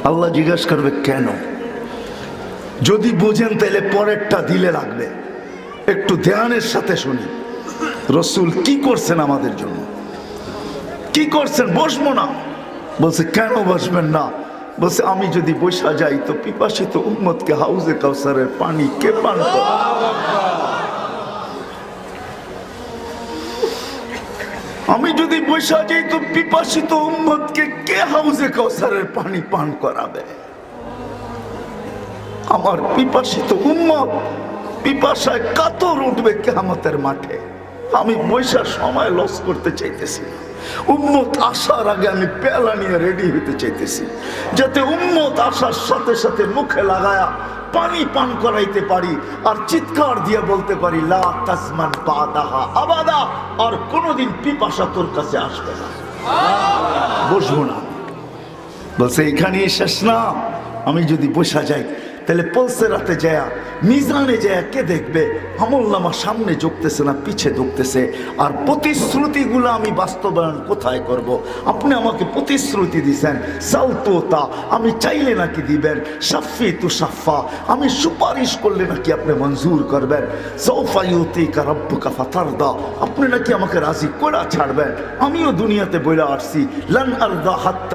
আল্লাহ জিজ্ঞাসা করবে কেন? যদি বোঝেন তাহলে পরেরটা দিলে লাগবে। একটু ধ্যানের সাথে শুনি রসুল কি করছেন আমাদের জন্য, কি করছেন। বসবো না, বলছে কেন বসবেন না? বলছে আমি যদি বসা যাই তো পিপাসিত উম্মতকে হাউজে কাউসারের পানি কে পান করে? আমি যদি বসা যাই তো পিপাসিত উম্মতকে কে হাউজে কাউসারের পানি পান করাবে? আমার পিপাসিত উম্মত পিপাসায় কাতর উঠবে কিয়ামতের মাঠে। আমি বৈশা সময় লস করতে চাইতেছি না। উম্মত আসার আগে আমি পেয়ালা নিয়ে রেডি হইতে চাইতেছি, যাতে উম্মত আসার সাথে সাথে মুখে লাগায়া পানি পান করাইতে পারি আর চিৎকার দিয়ে বলতে পারি লা তাজমান বাদাহা আবাদা, আর কোনোদিন পিপাসা তোর কাছে আসবে না, বসবো না। বলছে এখানেই শেষ না, আমি যদি বসা যাই তাহলে পলসে রাতে যায় মিজানে যায় কে দেখবে? আমলনামা সামনে ঝুঁকতেছে না পিছে ঝুঁকতেছে। আর প্রতিশ্রুতিগুলো আমি বাস্তবায়ন কোথায় করব? আপনি আমাকে প্রতিশ্রুতি দিয়েছেন সাউতা, আমি চাইলে নাকি দিবেন, সাফি তু সাফা, আমি সুপারিশ করলে নাকি আপনি মঞ্জুর করবেন, সৌফা ইউতিকা রাব্বুকা ফাতারদা, আপনি নাকি আমাকে রাজি করে ছাড়বেন। আমিও দুনিয়াতে বইলা আসছি লান আরদা হাত্তা